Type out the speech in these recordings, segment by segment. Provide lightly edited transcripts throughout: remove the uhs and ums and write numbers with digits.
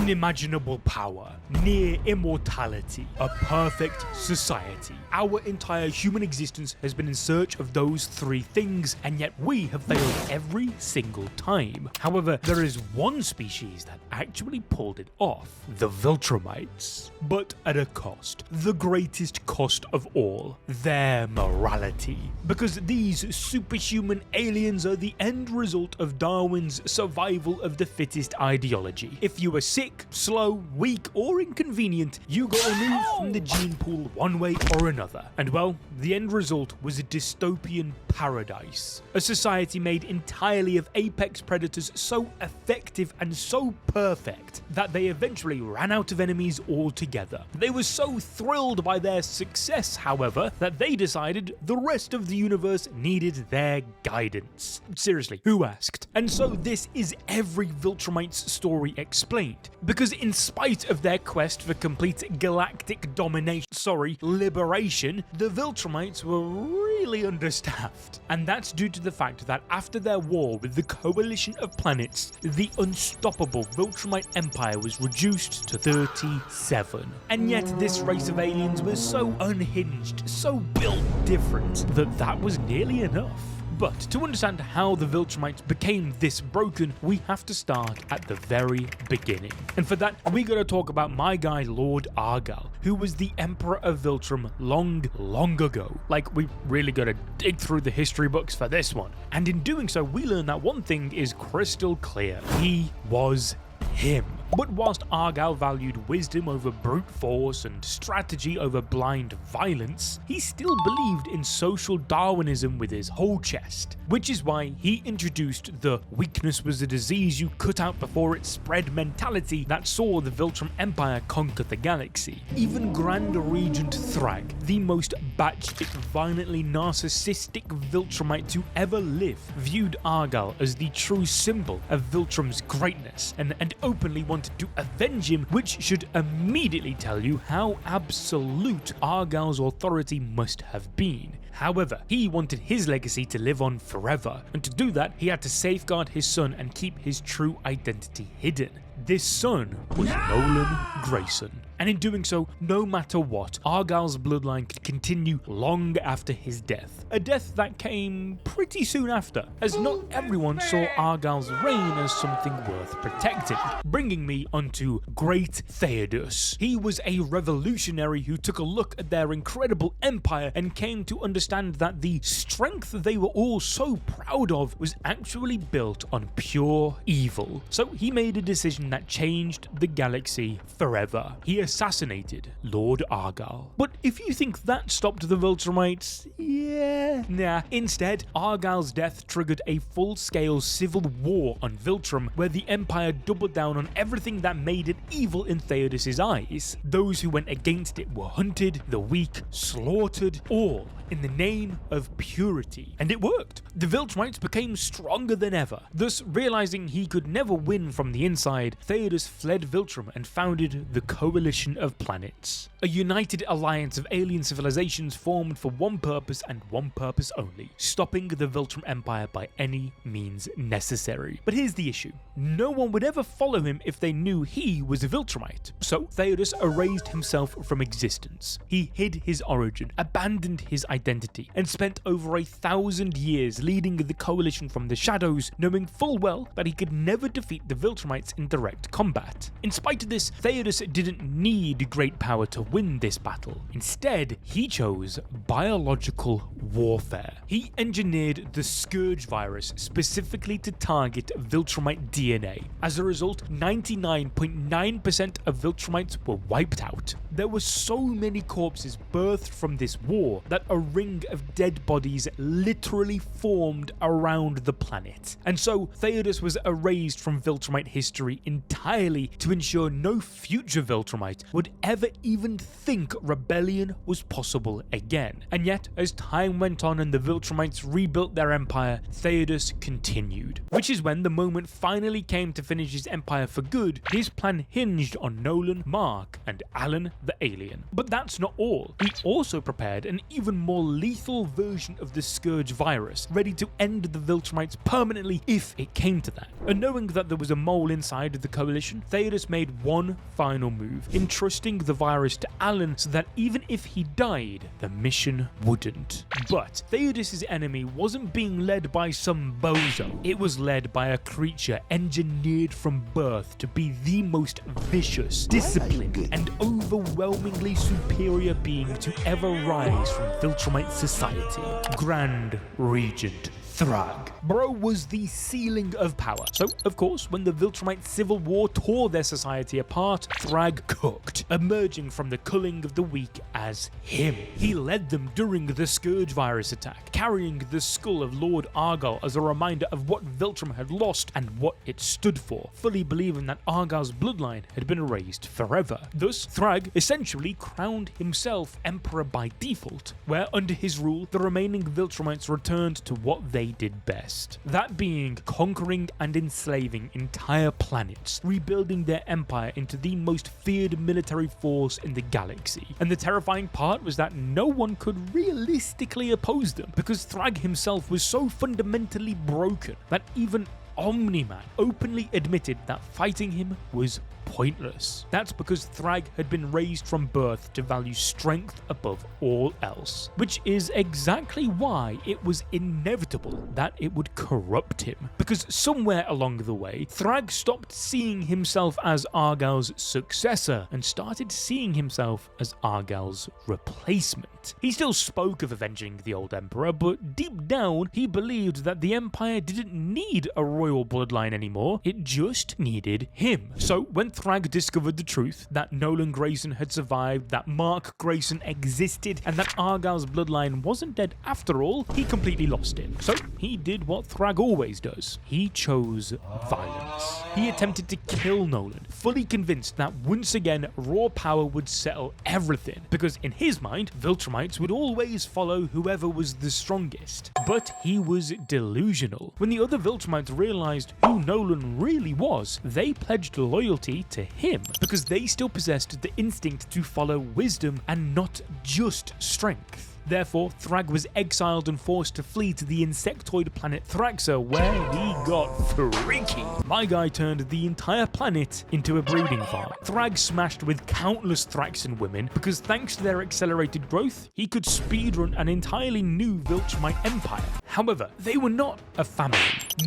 unimaginable power, near immortality, a perfect society. Our entire human existence has been in search of those three things, and yet we have failed every single time. However, there is one species that actually pulled it off, the Viltrumites. But at a cost, the greatest cost of all, their morality. Because these superhuman aliens are the end result of Darwin's survival of the fittest ideology. If you were sick, slow, weak, or inconvenient, you got removed from the gene pool one way or another. And well, the end result was a dystopian paradise. A society made entirely of apex predators so effective and so perfect that they eventually ran out of enemies altogether. They were so thrilled by their success, however, that they decided the rest of the universe needed their guidance. Seriously, who asked? And so this is every Viltrumite's story explained, because in spite of their quest for complete galactic liberation, the Viltrumites were really understaffed. And that's due to the fact that after their war with the coalition of planets, the unstoppable Viltrumite Empire was reduced to 37. And yet this race of aliens was so unhinged, so built different, that was nearly enough. But to understand how the Viltrumites became this broken, we have to start at the very beginning. And for that, we gotta talk about my guy Lord Argall, who was the Emperor of Viltrum long ago. Like, we really gotta dig through the history books for this one. And in doing so, we learn that one thing is crystal clear. He was him. But whilst Argall valued wisdom over brute force and strategy over blind violence, he still believed in social Darwinism with his whole chest, which is why he introduced the weakness was a disease you cut out before it spread mentality that saw the Viltrum Empire conquer the galaxy. Even Grand Regent Thragg, the most batshit violently narcissistic Viltrumite to ever live, viewed Argall as the true symbol of Viltrum's greatness and openly wanted to avenge him, which should immediately tell you how absolute Argall's authority must have been. However, he wanted his legacy to live on forever, and to do that he had to safeguard his son and keep his true identity hidden. This son was Nolan Grayson. And in doing so, no matter what, Argall's bloodline could continue long after his death. A death that came pretty soon after, as not everyone saw Argall's reign as something worth protecting. Bringing me onto Great Theodus. He was a revolutionary who took a look at their incredible empire and came to understand that the strength they were all so proud of was actually built on pure evil. So he made a decision that changed the galaxy forever. He assassinated Lord Argall. But if you think that stopped the Viltrumites, nah. Instead, Argall's death triggered a full-scale civil war on Viltrum, where the Empire doubled down on everything that made it evil in Theodus's eyes. Those who went against it were hunted, the weak slaughtered, all in the name of purity. And it worked. The Viltrumites became stronger than ever. Thus, realizing he could never win from the inside, Theodus fled Viltrum and founded the Coalition of Planets, a united alliance of alien civilizations formed for one purpose and one purpose only: stopping the Viltrum Empire by any means necessary. But here's the issue. No one would ever follow him if they knew he was a Viltrumite. So Theodus erased himself from existence. He hid his origin, abandoned his identity, and spent over 1,000 years leading the coalition from the shadows, knowing full well that he could never defeat the Viltrumites in direct combat. In spite of this, Theodus didn't need great power to win this battle. Instead, he chose biological warfare. He engineered the Scouge Virus specifically to target Viltrumite DNA. As a result, 99.9% of Viltrumites were wiped out. There were so many corpses birthed from this war that a ring of dead bodies literally formed around the planet. And so Theodus was erased from Viltrumite history entirely to ensure no future Viltrumite would ever even think rebellion was possible again. And yet, as time went on and the Viltrumites rebuilt their empire, Theodus continued. Which is when the moment finally came to finish his empire for good. His plan hinged on Nolan, Mark, and Alan the Alien. But that's not all. He also prepared an even more lethal version of the Scouge Virus, ready to end the Viltrumites permanently if it came to that. And knowing that there was a mole inside the coalition, Theodus made one final move, entrusting the virus to Alan so that even if he died, the mission wouldn't. But Theodus's enemy wasn't being led by some bozo. It was led by a creature engineered from birth to be the most vicious, disciplined, and overwhelmingly superior being to ever rise from Viltrumite society. Grand Regent Thragg. Bro was the ceiling of power. So, of course, when the Viltrumite civil war tore their society apart, Thragg cooked, emerging from the culling of the weak as him. He led them during the Scouge Virus attack, carrying the skull of Lord Argall as a reminder of what Viltrum had lost and what it stood for, fully believing that Argall's bloodline had been erased forever. Thus, Thragg essentially crowned himself emperor by default, where under his rule, the remaining Viltrumites returned to what they did best, that being conquering and enslaving entire planets, rebuilding their empire into the most feared military force in the galaxy. And the terrifying part was that no one could realistically oppose them, because Thragg himself was so fundamentally broken that even Omni-Man openly admitted that fighting him was pointless. That's because Thragg had been raised from birth to value strength above all else, which is exactly why it was inevitable that it would corrupt him. Because somewhere along the way, Thragg stopped seeing himself as Argall's successor and started seeing himself as Argall's replacement. He still spoke of avenging the old emperor, but deep down, he believed that the empire didn't need a royal bloodline anymore, it just needed him. So when Thragg discovered the truth, that Nolan Grayson had survived, that Mark Grayson existed, and that Argall's bloodline wasn't dead after all, he completely lost it. So he did what Thragg always does. He chose violence. He attempted to kill Nolan, fully convinced that once again raw power would settle everything, because in his mind, Viltrumites would always follow whoever was the strongest. But he was delusional. When the other Viltrumites realized who Nolan really was, they pledged loyalty to him, because they still possessed the instinct to follow wisdom and not just strength. Therefore, Thragg was exiled and forced to flee to the insectoid planet Thraxan, where he got freaky. My guy turned the entire planet into a breeding farm. Thragg smashed with countless Thraxan women, because thanks to their accelerated growth, he could speedrun an entirely new Viltrumite empire. However, they were not a family,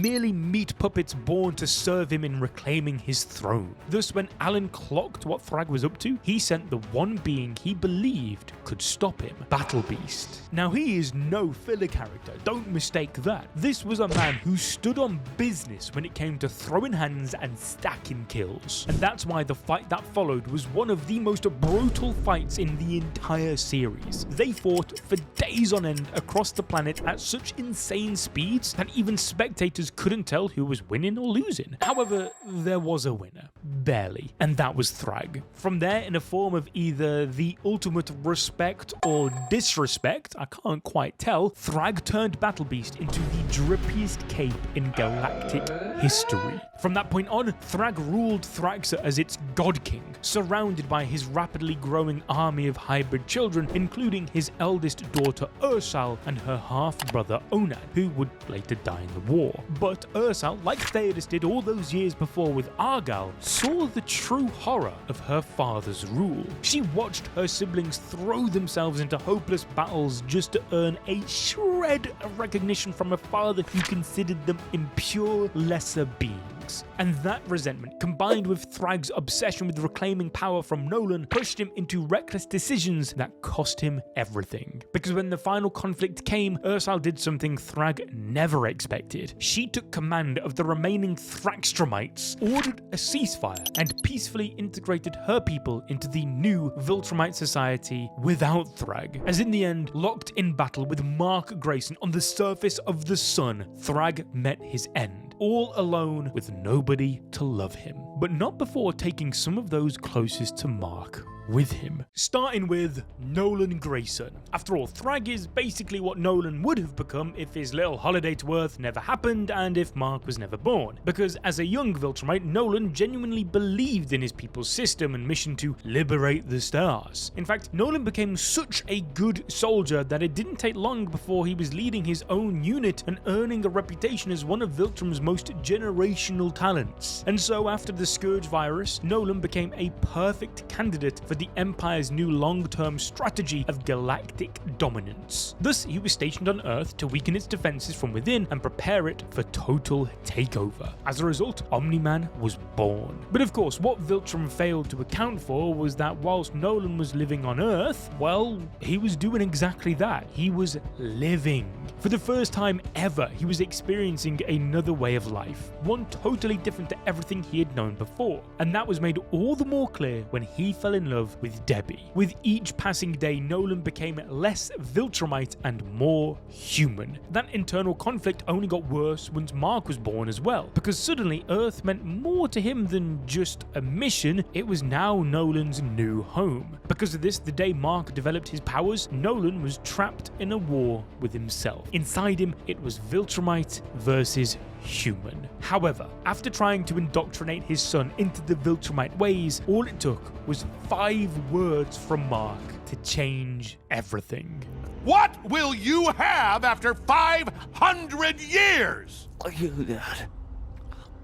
merely meat puppets born to serve him in reclaiming his throne. Thus, when Alan clocked what Thragg was up to, he sent the one being he believed could stop him, Battle Beast. Now, he is no filler character, don't mistake that. This was a man who stood on business when it came to throwing hands and stacking kills. And that's why the fight that followed was one of the most brutal fights in the entire series. They fought for days on end across the planet at such insane speeds that even spectators couldn't tell who was winning or losing. However, there was a winner. Barely. And that was Thragg. From there, in a form of either the ultimate respect or disrespect, I can't quite tell, Thragg turned Battle Beast into the drippiest cape in galactic history. From that point on, Thragg ruled Thraxan as its god king, surrounded by his rapidly growing army of hybrid children, including his eldest daughter Ursal and her half-brother Onan, who would later die in the war. But Ursal, like Theodus did all those years before with Argall, saw the true horror of her father's rule. She watched her siblings throw themselves into hopeless battles just to earn a shred of recognition from a father who considered them impure lesser beings. And that resentment, combined with Thragg's obsession with reclaiming power from Nolan, pushed him into reckless decisions that cost him everything. Because when the final conflict came, Ursal did something Thragg never expected. She took command of the remaining Thraxtrumites, ordered a ceasefire, and peacefully integrated her people into the new Viltrumite society without Thragg. As in the end, locked in battle with Mark Grayson on the surface of the sun, Thragg met his end, all alone with nobody to love him. But not before taking some of those closest to Mark with him. Starting with Nolan Grayson. After all, Thragg is basically what Nolan would have become if his little holiday to Earth never happened and if Mark was never born. Because as a young Viltrumite, Nolan genuinely believed in his people's system and mission to liberate the stars. In fact, Nolan became such a good soldier that it didn't take long before he was leading his own unit and earning a reputation as one of Viltrum's most generational talents. And so after the Scouge Virus, Nolan became a perfect candidate for the Empire's new long-term strategy of galactic dominance. Thus, he was stationed on Earth to weaken its defenses from within and prepare it for total takeover. As a result, Omni-Man was born. But of course, what Viltrum failed to account for was that whilst Nolan was living on Earth, well, he was doing exactly that. He was living. For the first time ever, he was experiencing another way of life, one totally different to everything he had known before. And that was made all the more clear when he fell in love with Debbie. With each passing day, Nolan became less Viltrumite and more human. That internal conflict only got worse once Mark was born as well, because suddenly Earth meant more to him than just a mission. It was now Nolan's new home. Because of this, the day Mark developed his powers, Nolan was trapped in a war with himself. Inside him, it was Viltrumite versus human. However, after trying to indoctrinate his son into the Viltrumite ways, all it took was 5 words from Mark to change everything. What will you have after 500 years? You, Dad.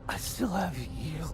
I still have you.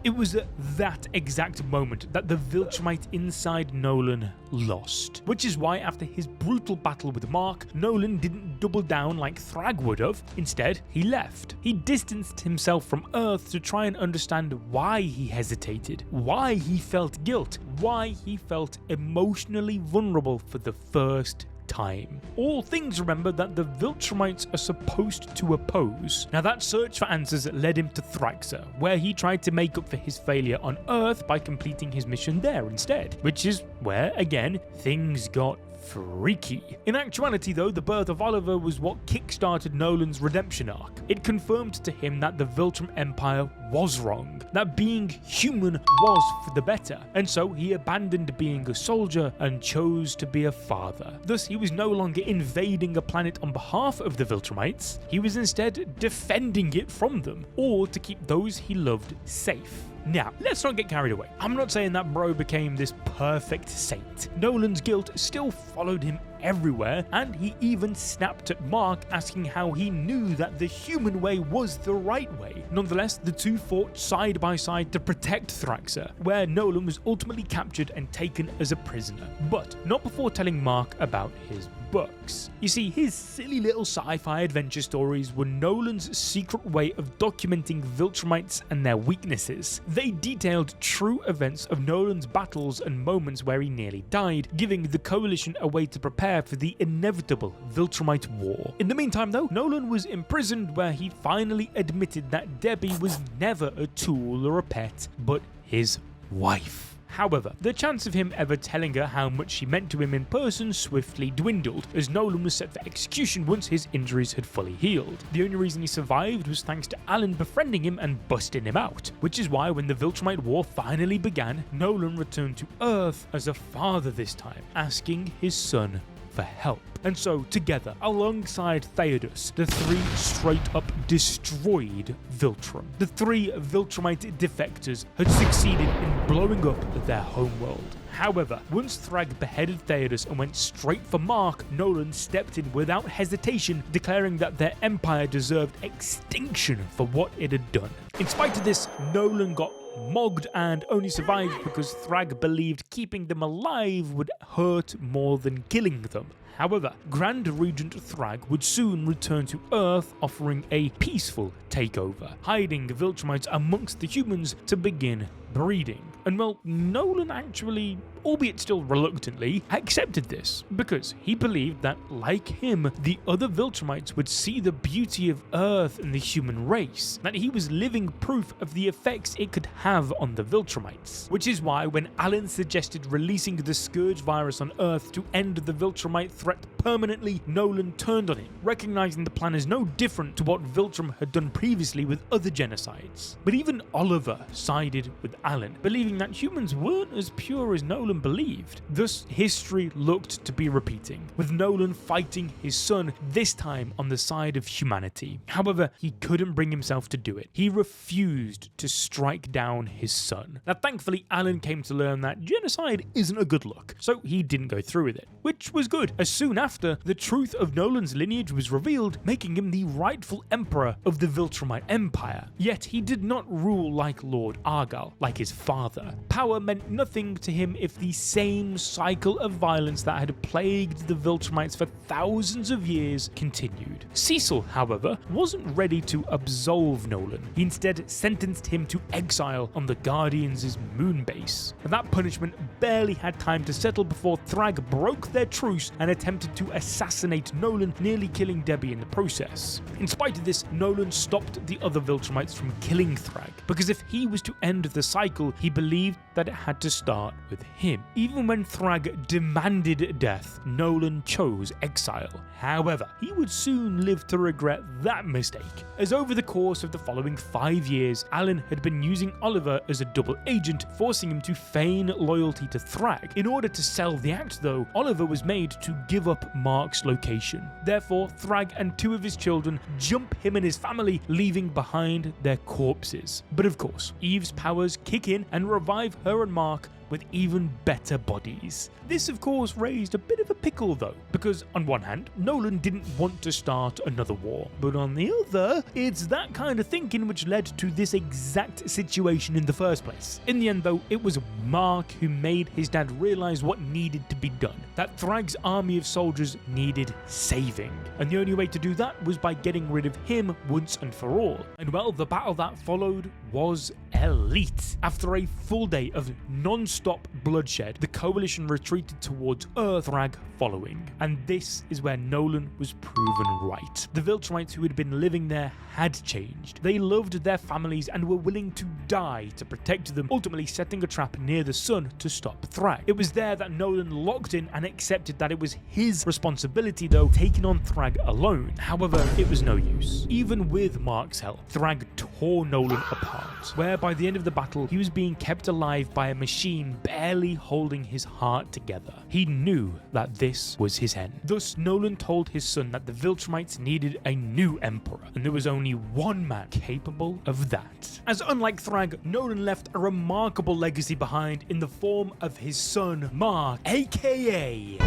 It was at that exact moment that the Viltrumite inside Nolan lost, which is why after his brutal battle with Mark, Nolan didn't double down like Thragg would have. Instead, he left. He distanced himself from Earth to try and understand why he hesitated, why he felt guilt, why he felt emotionally vulnerable for the first time. All things, remember, that the Viltrumites are supposed to oppose. Now that search for answers led him to Thraxan, where he tried to make up for his failure on Earth by completing his mission there instead, which is where, again, things got freaky. In actuality though, the birth of Oliver was what kickstarted Nolan's redemption arc. It confirmed to him that the Viltrum Empire was wrong, that being human was for the better, and so he abandoned being a soldier and chose to be a father. Thus, he was no longer invading a planet on behalf of the Viltrumites, he was instead defending it from them, or to keep those he loved safe. Now, let's not get carried away. I'm not saying that bro became this perfect saint. Nolan's guilt still followed him everywhere, and he even snapped at Mark asking how he knew that the human way was the right way. Nonetheless, the two fought side by side to protect Thraxan, where Nolan was ultimately captured and taken as a prisoner, but not before telling Mark about his books. You see, his silly little sci-fi adventure stories were Nolan's secret way of documenting Viltrumites and their weaknesses. They detailed true events of Nolan's battles and moments where he nearly died, giving the Coalition a way to prepare for the inevitable Viltrumite war. In the meantime though, Nolan was imprisoned, where he finally admitted that Debbie was never a tool or a pet, but his wife. However, the chance of him ever telling her how much she meant to him in person swiftly dwindled, as Nolan was set for execution once his injuries had fully healed. The only reason he survived was thanks to Alan befriending him and busting him out, which is why when the Viltrumite War finally began, Nolan returned to Earth as a father this time, asking his son for help. And so, together, alongside Theodus, the 3 straight-up destroyed Viltrum. The 3 Viltrumite defectors had succeeded in blowing up their homeworld. However, once Thragg beheaded Theodus and went straight for Mark, Nolan stepped in without hesitation, declaring that their empire deserved extinction for what it had done. In spite of this, Nolan got mogged and only survived because Thragg believed keeping them alive would hurt more than killing them. However, Grand Regent Thragg would soon return to Earth, offering a peaceful takeover, hiding Viltrumites amongst the humans to begin breeding. And well, Nolan actually, albeit still reluctantly, accepted this, because he believed that, like him, the other Viltrumites would see the beauty of Earth and the human race, that he was living proof of the effects it could have on the Viltrumites. Which is why when Alan suggested releasing the Scouge Virus on Earth to end the Viltrumite threat permanently, Nolan turned on him, recognizing the plan as no different to what Viltrum had done previously with other genocides. But even Oliver sided with Alan, believing that humans weren't as pure as Nolan believed. Thus, history looked to be repeating, with Nolan fighting his son, this time on the side of humanity. However, he couldn't bring himself to do it. He refused to strike down his son. Now, thankfully, Alan came to learn that genocide isn't a good look, so he didn't go through with it, which was good, as soon after, the truth of Nolan's lineage was revealed, making him the rightful emperor of the Viltrumite Empire. Yet, he did not rule like Lord Argall, like his father. Power meant nothing to him if the same cycle of violence that had plagued the Viltrumites for thousands of years continued. Cecil, however, wasn't ready to absolve Nolan. He instead sentenced him to exile on the Guardians' moon base. And that punishment barely had time to settle before Thragg broke their truce and attempted to assassinate Nolan, nearly killing Debbie in the process. In spite of this, Nolan stopped the other Viltrumites from killing Thragg, because if he was to end the cycle, he believed that it had to start with him. Even when Thragg demanded death, Nolan chose exile. However, he would soon live to regret that mistake, as over the course of the following 5 years, Alan had been using Oliver as a double agent, forcing him to feign loyalty to Thragg. In order to sell the act though, Oliver was made to give up Mark's location. Therefore, Thragg and 2 of his children jump him and his family, leaving behind their corpses. But of course, Eve's powers kick in and revive her and Mark with even better bodies. This of course raised a bit of a pickle though, because on one hand, Nolan didn't want to start another war, but on the other, it's that kind of thinking which led to this exact situation in the first place. In the end though, it was Mark who made his dad realize what needed to be done, that Thragg's army of soldiers needed saving, and the only way to do that was by getting rid of him once and for all. And well, the battle that followed was elite. After a full day of non-stop bloodshed, the coalition retreated towards Earth, Thragg following. And this is where Nolan was proven right. The Viltrumites who had been living there had changed. They loved their families and were willing to die to protect them, ultimately setting a trap near the sun to stop Thragg. It was there that Nolan locked in and accepted that it was his responsibility though, taking on Thragg alone. However, it was no use. Even with Mark's help, Thragg tore Nolan apart, where by the end of the battle, he was being kept alive by a machine barely holding his heart together. He knew that this was his end. Thus, Nolan told his son that the Viltrumites needed a new emperor, and there was only one man capable of that. As unlike Thragg, Nolan left a remarkable legacy behind in the form of his son, Mark, aka...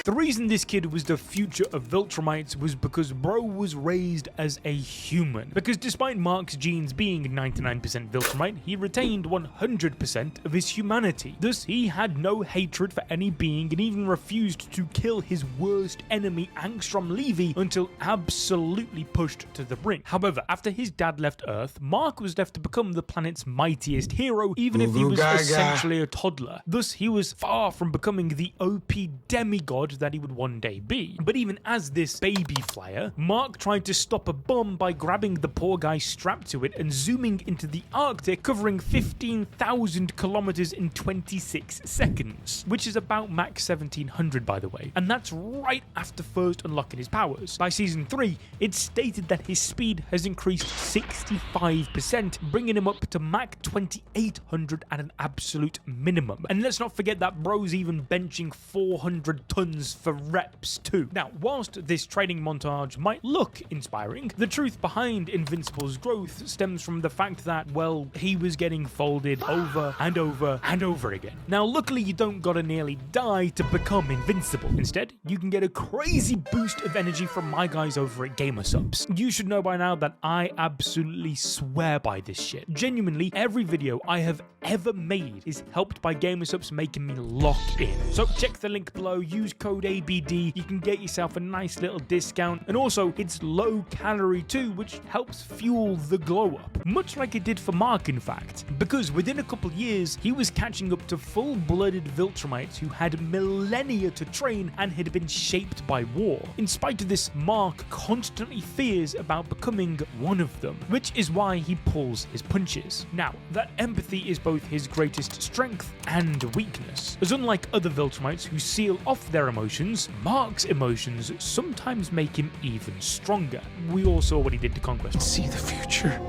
The reason this kid was the future of Viltrumites was because bro was raised as a human. Because despite Mark's genes being 99% Viltrumite, he retained 100% of his humanity. Thus, he had no hatred for any being and even refused to kill his worst enemy, Angstrom Levy, until absolutely pushed to the brink. However, after his dad left Earth, Mark was left to become the planet's mightiest hero, even if he was essentially a toddler. Thus, he was far from becoming the OP demigod that he would one day be. But even as this baby flyer, Mark tried to stop a bomb by grabbing the poor guy strapped to it and zooming into the Arctic, covering 15,000 kilometers in 26 seconds, which is about Mach 1700 by the way. And that's right after first unlocking his powers. By season 3, it's stated that his speed has increased 65%, bringing him up to Mach 2800 at an absolute minimum. And let's not forget that bro's even benching 400 tons for reps too. Now, whilst this training montage might look inspiring, the truth behind Invincible's growth stems from the fact that, well, he was getting folded over and over and over again. Now, luckily you don't gotta nearly die to become invincible. Instead, you can get a crazy boost of energy from my guys over at Gamersubs. You should know by now that I absolutely swear by this shit. Genuinely, every video I have ever made is helped by Gamersubs making me lock in. So check the link below, use code code ABD, you can get yourself a nice little discount, and also it's low calorie too, which helps fuel the glow up, much like it did for Mark in fact, because within a couple years he was catching up to full-blooded Viltrumites who had millennia to train and had been shaped by war. In spite of this, Mark constantly fears about becoming one of them, which is why he pulls his punches. Now, that empathy is both his greatest strength and weakness, as unlike other Viltrumites who seal off their emotions, Mark's emotions sometimes make him even stronger. We all saw what he did to Conquest. See the future.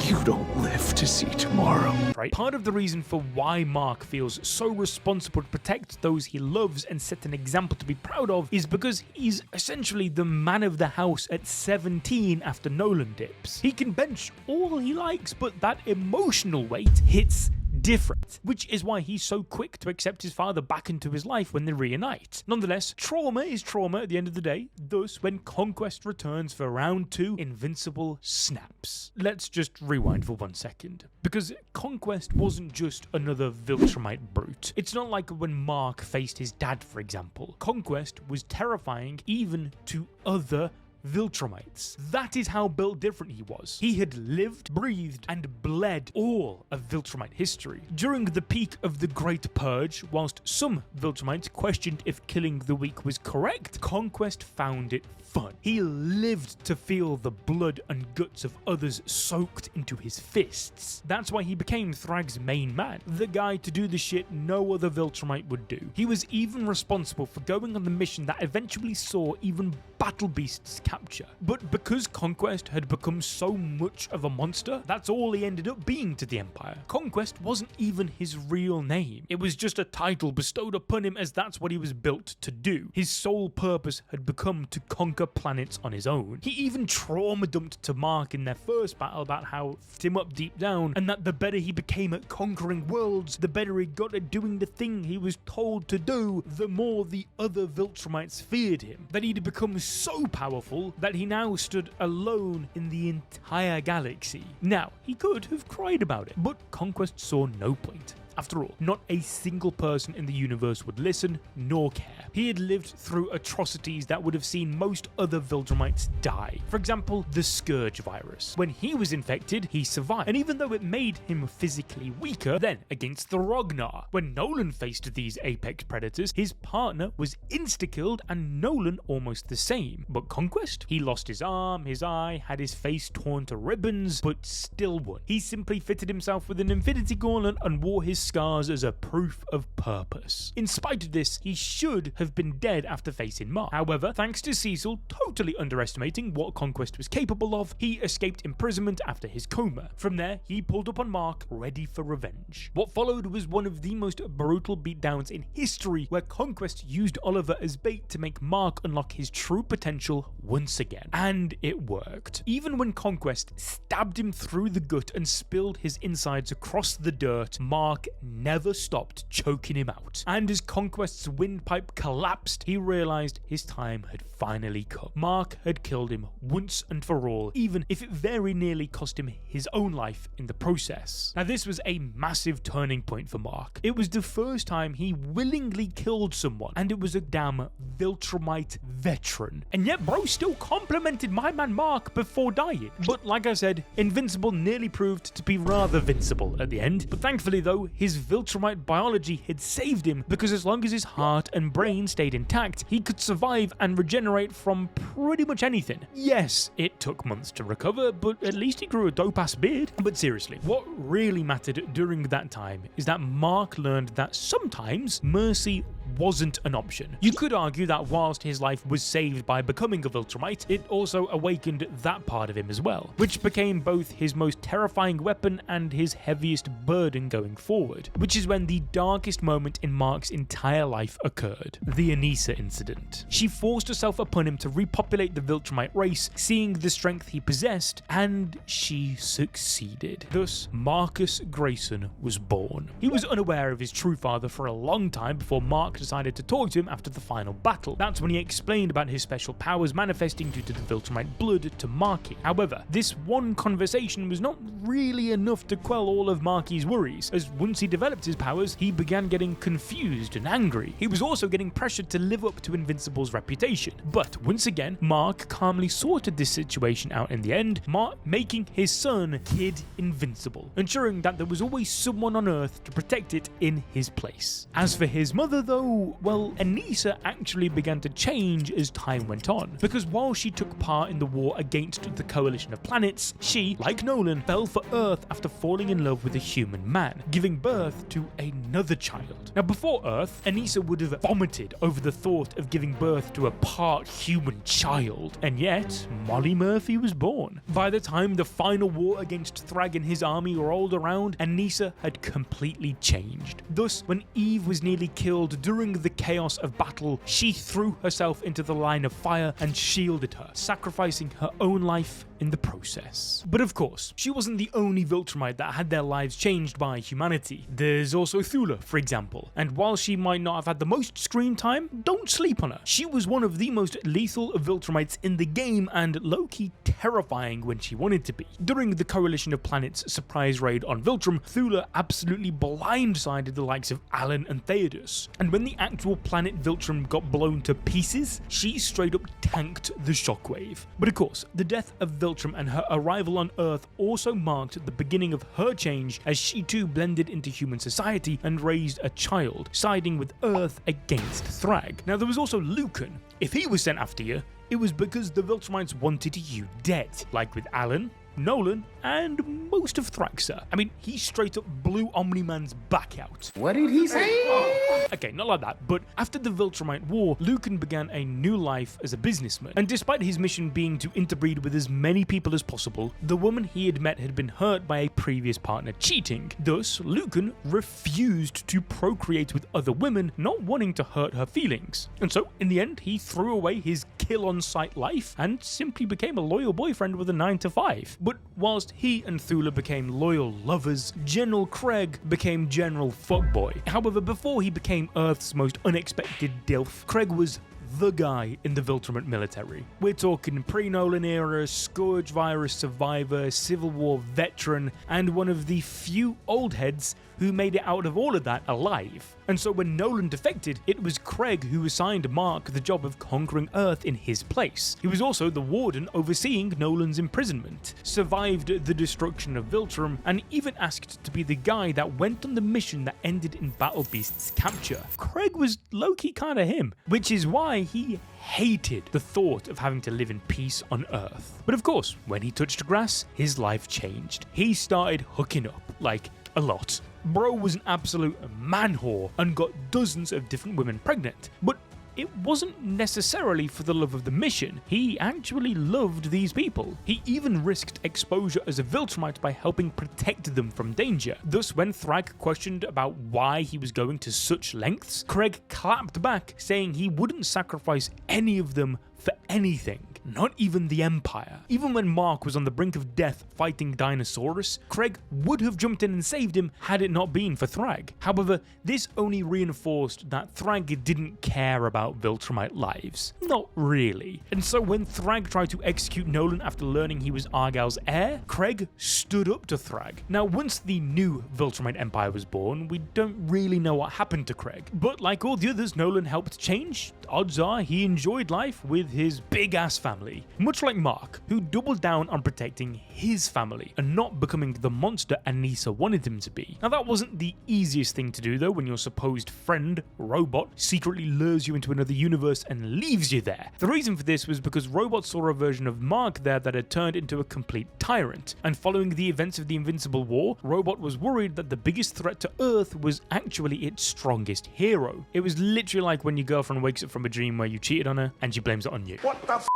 You don't live to see tomorrow. Right? Part of the reason for why Mark feels so responsible to protect those he loves and set an example to be proud of is because he's essentially the man of the house at 17 after Nolan dips. He can bench all he likes, but that emotional weight hits different, which is why he's so quick to accept his father back into his life when they reunite. Nonetheless, trauma is trauma at the end of the day, thus when Conquest returns for round 2, Invincible snaps. Let's just rewind for 1 second, because Conquest wasn't just another Viltrumite brute. It's not like when Mark faced his dad, for example. Conquest was terrifying even to other Viltrumites. That is how built different he was. He had lived, breathed, and bled all of Viltrumite history. During the peak of the Great Purge, whilst some Viltrumites questioned if killing the weak was correct, Conquest found it fun. He lived to feel the blood and guts of others soaked into his fists. That's why he became Thragg's main man, the guy to do the shit no other Viltrumite would do. He was even responsible for going on the mission that eventually saw even Battle Beast's capture. But because Conquest had become so much of a monster, that's all he ended up being to the Empire. Conquest wasn't even his real name. It was just a title bestowed upon him as that's what he was built to do. His sole purpose had become to conquer planets on his own. He even trauma dumped to Mark in their first battle about how it f***ed him up deep down, and that the better he became at conquering worlds, the better he got at doing the thing he was told to do, the more the other Viltrumites feared him. That he'd become so powerful that he now stood alone in the entire galaxy. Now, he could have cried about it, but Conquest saw no point. After all, not a single person in the universe would listen nor care. He had lived through atrocities that would have seen most other Viltrumites die. For example, the Scouge Virus. When he was infected, he survived, and even though it made him physically weaker, then against the Ragnar. When Nolan faced these apex predators, his partner was insta-killed and Nolan almost the same. But Conquest? He lost his arm, his eye, had his face torn to ribbons, but still won. He simply fitted himself with an infinity gauntlet and wore his scars as a proof of purpose. In spite of this, he should have been dead after facing Mark. However, thanks to Cecil totally underestimating what Conquest was capable of, he escaped imprisonment after his coma. From there, he pulled up on Mark, ready for revenge. What followed was one of the most brutal beatdowns in history, where Conquest used Oliver as bait to make Mark unlock his true potential once again. And it worked. Even when Conquest stabbed him through the gut and spilled his insides across the dirt, Mark never stopped choking him out. And as Conquest's windpipe collapsed, he realized his time had finally come. Mark had killed him once and for all, even if it very nearly cost him his own life in the process. Now, this was a massive turning point for Mark. It was the first time he willingly killed someone, and it was a damn Viltrumite veteran. And yet, bro still complimented my man Mark before dying. But like I said, Invincible nearly proved to be rather vincible at the end. But thankfully though, his Viltrumite biology had saved him, because as long as his heart and brain stayed intact, he could survive and regenerate from pretty much anything. Yes, it took months to recover, but at least he grew a dope-ass beard. But seriously, what really mattered during that time is that Mark learned that sometimes mercy wasn't an option. You could argue that whilst his life was saved by becoming a Viltrumite, it also awakened that part of him as well, which became both his most terrifying weapon and his heaviest burden going forward, which is when the darkest moment in Mark's entire life occurred, the Anissa incident. She forced herself upon him to repopulate the Viltrumite race, seeing the strength he possessed, and she succeeded. Thus, Marcus Grayson was born. He was unaware of his true father for a long time before Mark decided to talk to him after the final battle. That's when he explained about his special powers manifesting due to the Viltrumite blood to Marky. However, this one conversation was not really enough to quell all of Marky's worries, as once he developed his powers, he began getting confused and angry. He was also getting pressured to live up to Invincible's reputation. But once again, Mark calmly sorted this situation out in the end, making his son Kid Invincible, ensuring that there was always someone on Earth to protect it in his place. As for his mother though, well, Anissa actually began to change as time went on, because while she took part in the war against the coalition of planets, she, like Nolan, fell for Earth after falling in love with a human man, giving birth to another child. Now before Earth, Anissa would have vomited over the thought of giving birth to a part human child, and yet Molly Murphy was born. By the time the final war against Thragg and his army rolled around, Anissa had completely changed. Thus, when Eve was nearly killed during the chaos of battle, she threw herself into the line of fire and shielded her, sacrificing her own life in the process. But of course, she wasn't the only Viltrumite that had their lives changed by humanity. There's also Thula, for example, and while she might not have had the most screen time, don't sleep on her. She was one of the most lethal Viltrumites in the game and low-key terrifying when she wanted to be. During the Coalition of Planets surprise raid on Viltrum, Thula absolutely blindsided the likes of Alan and Theodus, and when the actual planet Viltrum got blown to pieces, she straight up tanked the shockwave. But of course, the death of Viltrum and her arrival on Earth also marked the beginning of her change, as she too blended into human society and raised a child, siding with Earth against Thragg. Now there was also Lucan. If he was sent after you, it was because the Viltrumites wanted you dead, like with Alan, Nolan, and most of Thraxan. I mean, he straight up blew Omni-Man's back out. What did he say? Okay, not like that, but after the Viltrumite War, Lucan began a new life as a businessman, and despite his mission being to interbreed with as many people as possible, the woman he had met had been hurt by a previous partner cheating. Thus, Lucan refused to procreate with other women, not wanting to hurt her feelings. And so, in the end, he threw away his kill-on-sight life and simply became a loyal boyfriend with a 9-to-5. But whilst he and Thula became loyal lovers, General Craig became General Fuckboy. However, before he became Earth's most unexpected DILF, Craig was the guy in the Viltrumite military. We're talking pre-Nolan era, Scouge Virus survivor, Civil War veteran, and one of the few old heads who made it out of all of that alive. And so when Nolan defected, it was Craig who assigned Mark the job of conquering Earth in his place. He was also the warden overseeing Nolan's imprisonment, survived the destruction of Viltrum, and even asked to be the guy that went on the mission that ended in Battle Beast's capture. Craig was low-key kinda him, which is why he hated the thought of having to live in peace on Earth. But of course, when he touched grass, his life changed. He started hooking up, like a lot. Bro was an absolute man whore and got dozens of different women pregnant, but it wasn't necessarily for the love of the mission. He actually loved these people. He even risked exposure as a Viltrumite by helping protect them from danger. Thus, when Thragg questioned about why he was going to such lengths, Craig clapped back, saying he wouldn't sacrifice any of them for anything, not even the Empire. Even when Mark was on the brink of death fighting Dinosaurus, Craig would have jumped in and saved him had it not been for Thragg. However, this only reinforced that Thragg didn't care about Viltrumite lives. Not really. And so when Thragg tried to execute Nolan after learning he was Argall's heir, Craig stood up to Thragg. Now, once the new Viltrumite Empire was born, we don't really know what happened to Craig. But like all the others Nolan helped change, odds are he enjoyed life with his big-ass family, much like Mark, who doubled down on protecting his family and not becoming the monster Anissa wanted him to be. Now, that wasn't the easiest thing to do though, when your supposed friend, Robot, secretly lures you into another universe and leaves you there. The reason for this was because Robot saw a version of Mark there that had turned into a complete tyrant, and following the events of the Invincible War, Robot was worried that the biggest threat to Earth was actually its strongest hero. It was literally like when your girlfriend wakes up from a dream where you cheated on her and she blames it on you. What the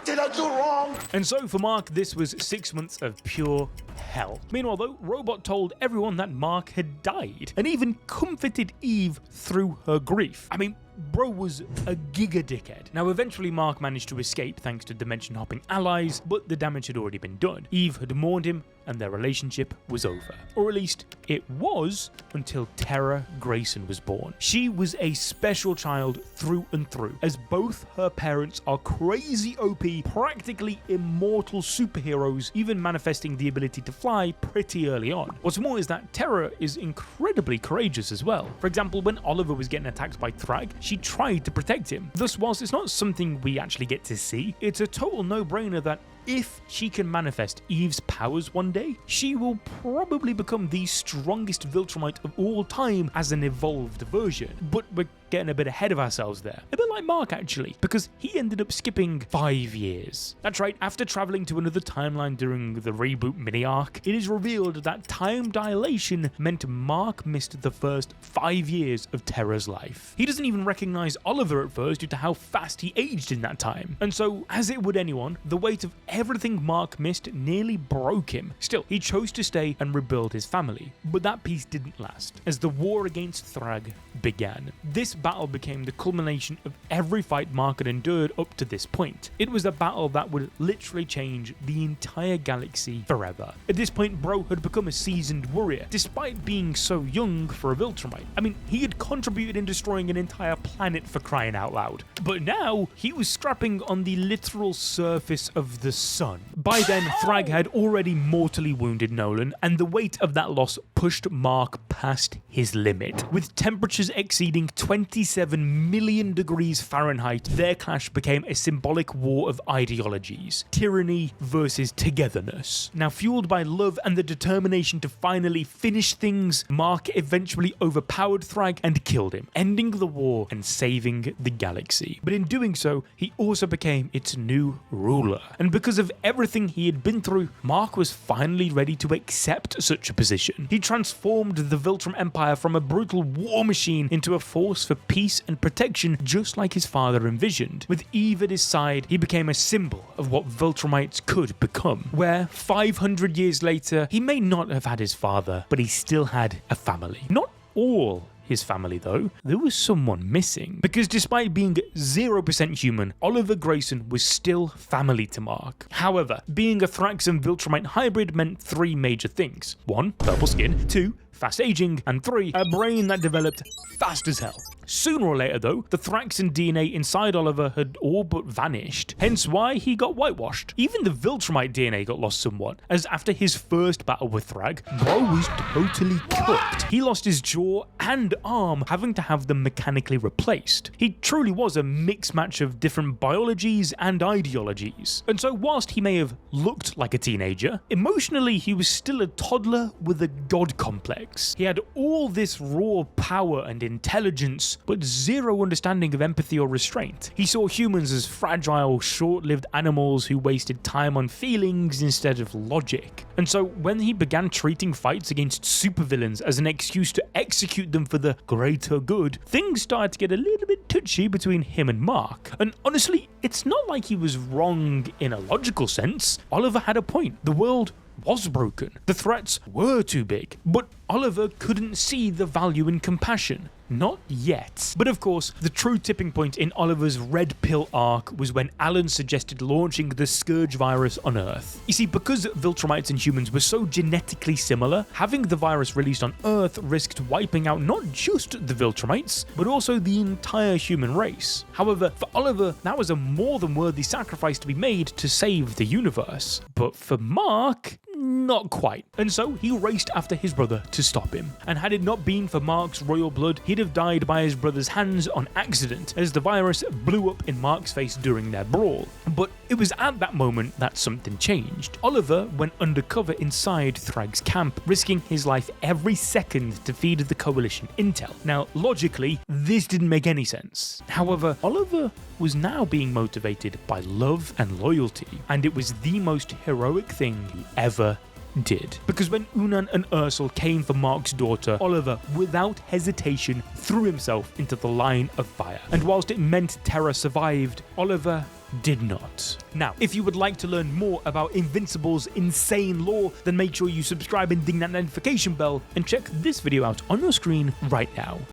did I do wrong? And so for Mark, this was 6 months of pure hell. Meanwhile though, Robot told everyone that Mark had died, and even comforted Eve through her grief. I mean, bro was a giga dickhead. Now eventually Mark managed to escape thanks to dimension hopping allies, but the damage had already been done. Eve had mourned him and their relationship was over. Or at least it was until Terra Grayson was born. She was a special child through and through, as both her parents are crazy OP, practically immortal superheroes, even manifesting the ability to fly pretty early on. What's more is that Terra is incredibly courageous as well. For example, when Oliver was getting attacked by Thragg, she tried to protect him. Thus, whilst it's not something we actually get to see, it's a total no-brainer that if she can manifest Eve's powers one day, she will probably become the strongest Viltrumite of all time as an evolved version. But we're getting a bit ahead of ourselves there. A bit like Mark actually, because he ended up skipping 5 years. That's right, after traveling to another timeline during the reboot mini-arc, it is revealed that time dilation meant Mark missed the first 5 years of Terra's life. He doesn't even recognize Oliver at first due to how fast he aged in that time. And so, as it would anyone, the weight of everything Mark missed nearly broke him. Still, he chose to stay and rebuild his family. But that peace didn't last, as the war against Thragg began. This battle became the culmination of every fight Mark had endured up to this point. It was a battle that would literally change the entire galaxy forever. At this point, bro had become a seasoned warrior, despite being so young for a Viltrumite. I mean, he had contributed in destroying an entire planet for crying out loud. But now, he was scrapping on the literal surface of the sun. By then, Thragg had already mortally wounded Nolan, and the weight of that loss pushed Mark past his limit. With temperatures exceeding 27 million degrees Fahrenheit, their clash became a symbolic war of ideologies. Tyranny versus togetherness. Now, fueled by love and the determination to finally finish things, Mark eventually overpowered Thragg and killed him, ending the war and saving the galaxy. But in doing so, he also became its new ruler. And because of everything he had been through, Mark was finally ready to accept such a position. He transformed the Viltrum Empire from a brutal war machine into a force for peace and protection, just like his father envisioned. With Eve at his side, he became a symbol of what Viltrumites could become, where 500 years later, he may not have had his father, but he still had a family. Not all his family though, there was someone missing. Because despite being 0% human, Oliver Grayson was still family to Mark. However, being a Thraxan Viltrumite hybrid meant 3 major things. 1, purple skin. 2, fast aging, and 3, a brain that developed fast as hell. Sooner or later though, the Thraxan DNA inside Oliver had all but vanished, hence why he got whitewashed. Even the Viltrumite DNA got lost somewhat, as after his first battle with Thragg, bro was totally cooked. He lost his jaw and arm, having to have them mechanically replaced. He truly was a mixed match of different biologies and ideologies. And so whilst he may have looked like a teenager, emotionally he was still a toddler with a god complex. He had all this raw power and intelligence, but zero understanding of empathy or restraint. He saw humans as fragile, short-lived animals who wasted time on feelings instead of logic. And so when he began treating fights against supervillains as an excuse to execute them for the greater good, things started to get a little bit touchy between him and Mark. And honestly, it's not like he was wrong in a logical sense. Oliver had a point. The world was broken. The threats were too big. But Oliver couldn't see the value in compassion. Not yet. But of course, the true tipping point in Oliver's red pill arc was when Alan suggested launching the Scouge Virus on Earth. You see, because Viltrumites and humans were so genetically similar, having the virus released on Earth risked wiping out not just the Viltrumites, but also the entire human race. However, for Oliver, that was a more than worthy sacrifice to be made to save the universe. But for Mark, not quite. And so he raced after his brother to stop him. And had it not been for Mark's royal blood, he'd have died by his brother's hands on accident, as the virus blew up in Mark's face during their brawl. But it was at that moment that something changed. Oliver went undercover inside Thragg's camp, risking his life every second to feed the Coalition intel. Now, logically, this didn't make any sense. However, Oliver was now being motivated by love and loyalty, and it was the most heroic thing he ever did. Because when Unan and Ursel came for Mark's daughter, Oliver, without hesitation, threw himself into the line of fire. And whilst it meant Terra survived, Oliver did not. Now, if you would like to learn more about Invincible's insane lore, then make sure you subscribe and ding that notification bell, and check this video out on your screen right now.